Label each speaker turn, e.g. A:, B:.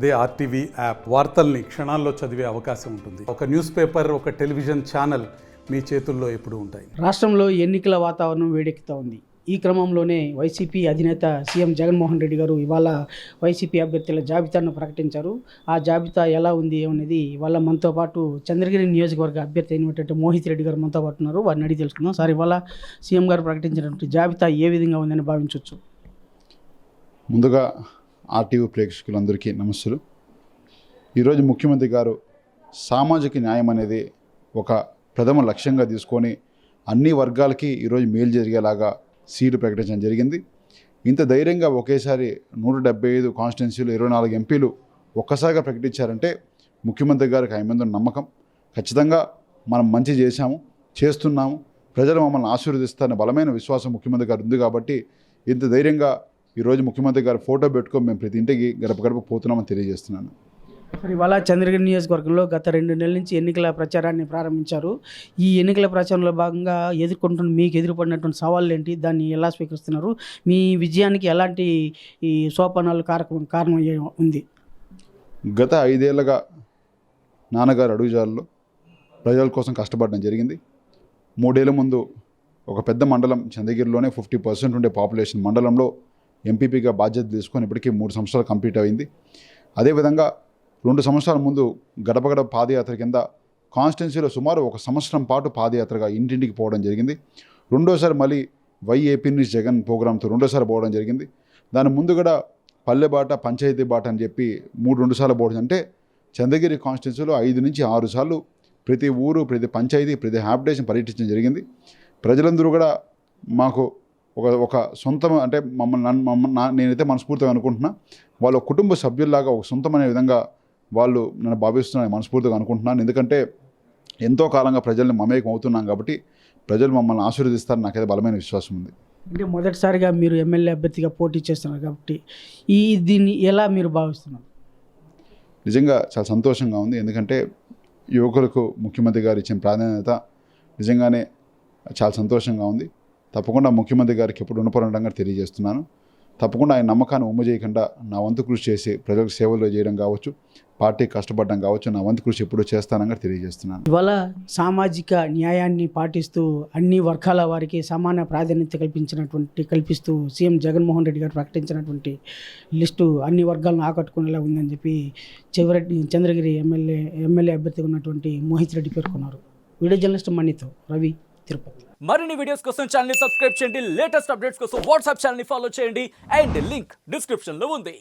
A: అదే RTV app వార్తల్ని క్షణాల్లో చదివే అవకాశం ఉంటుంది. ఒక న్యూస్ పేపర్, ఒక టెలివిజన్ ఛానల్ మీ చేతుల్లో ఎప్పుడూ ఉంటాయి.
B: రాష్ట్రంలో ఎన్నికల వాతావరణం వేడెక్కుతూ ఉంది. ఈ క్రమంలోనే వైసీపీ అధినేత సీఎం జగన్మోహన్ రెడ్డి గారు ఇవాళ వైసీపీ అభ్యర్థుల జాబితాను ప్రకటించారు. ఆ జాబితా ఎలా ఉంది అనేది ఇవాళ మనతో పాటు చంద్రగిరి నియోజకవర్గ అభ్యర్థి అయినటువంటి మోహిత్ రెడ్డి గారు మనతో పాటు ఉన్నారు. వారిని అడిగి తెలుసుకుందాం. సార్, ఇవాళ సీఎం గారు ప్రకటించినటువంటి జాబితా ఏ విధంగా ఉందని భావించవచ్చు?
C: ముందుగా ఆర్టీవీ ప్రేక్షకులందరికీ నమస్సులు. ఈరోజు ముఖ్యమంత్రి గారు సామాజిక న్యాయం అనేది ఒక ప్రథమ లక్ష్యంగా తీసుకొని అన్ని వర్గాలకి ఈరోజు మేలు జరిగేలాగా సీటు ప్రకటించడం జరిగింది. ఇంత ధైర్యంగా ఒకేసారి 175 కాన్స్టిట్యున్సీలు 24 ఎంపీలు ఒక్కసారిగా ప్రకటించారంటే ముఖ్యమంత్రి గారికి ఆయన మీద ఉన్న నమ్మకం. ఖచ్చితంగా మనం మంచి చేస్తున్నాము, ప్రజలు మమ్మల్ని ఆశీర్వదిస్తారనే బలమైన విశ్వాసం ముఖ్యమంత్రి గారు ఉంది. కాబట్టి ఇంత ధైర్యంగా ఈరోజు ముఖ్యమంత్రి గారు ఫోటో పెట్టుకొని మేము ప్రతి ఇంటికి గడప గడప పోతున్నామని తెలియజేస్తున్నాను.
B: ఇవాళ చంద్రగిరి నియోజకవర్గంలో గత 2 నెలల నుంచి ఎన్నికల ప్రచారాన్ని ప్రారంభించారు. ఈ ఎన్నికల ప్రచారంలో భాగంగా మీకు ఎదురుపడినటువంటి సవాళ్ళు ఏంటి? దాన్ని ఎలా స్వీకరిస్తున్నారు? మీ విజయానికి ఎలాంటి ఈ సోపానాలు కారణం ఉంది?
C: గత 5 ఏళ్ళగా నాన్నగారు అడుగుజాడల్లో ప్రజల కోసం కష్టపడడం జరిగింది. 3 ఏళ్ళ ముందు ఒక పెద్ద మండలం చంద్రగిరిలోనే 50% ఉండే పాపులేషన్ మండలంలో ఎంపీపీగా బాధ్యత తీసుకొని ఇప్పటికీ 3 సంవత్సరాలు కంప్లీట్ అయింది. అదేవిధంగా 2 సంవత్సరాల ముందు గడప గడప పాదయాత్ర కింద కాన్స్టిట్యున్సీలో సుమారు 1 సంవత్సరం పాటు పాదయాత్రగా ఇంటింటికి పోవడం జరిగింది. రెండోసారి మళ్ళీ ఏపీ న్యూస్ జగన్ ప్రోగ్రాంతో రెండోసారి పోవడం జరిగింది. దాని ముందు కూడా పల్లె బాట, పంచాయతీ బాట అని చెప్పి 2 సార్లు పోవడం. అంటే చంద్రగిరి కాన్స్టిట్యున్సీలో 5 నుంచి 6 సార్లు ప్రతి ఊరు, ప్రతి పంచాయతీ, ప్రతి హ్యాబిటేషన్ పర్యటించడం జరిగింది. ప్రజలందరూ కూడా మాకు ఒక సొంతం, అంటే నేనైతే మనస్ఫూర్తిగా అనుకుంటున్నా, వాళ్ళ కుటుంబ సభ్యుల్లాగా ఒక సొంతమనే విధంగా వాళ్ళు నన్ను భావిస్తున్నాను, మనస్ఫూర్తిగా అనుకుంటున్నాను. ఎందుకంటే ఎంతో కాలంగా ప్రజల్ని మమేకం అవుతున్నాం కాబట్టి ప్రజలు మమ్మల్ని ఆశీర్వదిస్తారని నాకైతే బలమైన విశ్వాసం ఉంది.
B: అంటే మొదటిసారిగా మీరు ఎమ్మెల్యే అభ్యర్థిగా పోటీ చేస్తున్నారు కాబట్టి దీన్ని ఎలా మీరు భావిస్తున్నారు?
C: నిజంగా చాలా సంతోషంగా ఉంది. ఎందుకంటే యువకులకు ముఖ్యమంత్రి గారు ఇచ్చిన ప్రాధాన్యత నిజంగానే చాలా సంతోషంగా ఉంది. తప్పకుండా ముఖ్యమంత్రి గారికి ఎప్పుడు రుణపడంగా తెలియజేస్తున్నాను. తప్పకుండా ఆయన నమ్మకాన్ని ఉమ్మ చేయకుండా నా వంతు కృషి చేసి ప్రజలకు సేవలు చేయడం కావచ్చు, పార్టీకి కష్టపడడం కావచ్చు, నా వంతు కృషి ఎప్పుడూ చేస్తానని తెలియజేస్తున్నాను.
B: ఇవాళ సామాజిక న్యాయాన్ని పాటిస్తూ అన్ని వర్గాల వారికి సమాన ప్రాధాన్యత కల్పిస్తూ సీఎం జగన్మోహన్ రెడ్డి గారు ప్రకటించినటువంటి లిస్టు అన్ని వర్గాలను ఆకట్టుకునేలా ఉందని చెప్పి చంద్రగిరి ఎమ్మెల్యే అభ్యర్థిగా ఉన్నటువంటి మోహిత్ రెడ్డి పేర్కొన్నారు. వీడియో జర్నలిస్ట్ మణితో రవి, తిరుపతి.
D: మరిన్ని వీడియోస్ కోసం ఛానల్ ని సబ్స్క్రైబ్ చేయండి. లేటెస్ట్ అప్డేట్స్ కోసం వాట్సాప్ ఛానల్ ని ఫాలో చేయండి. అండ్ లింక్ డిస్క్రిప్షన్ లో ఉంది.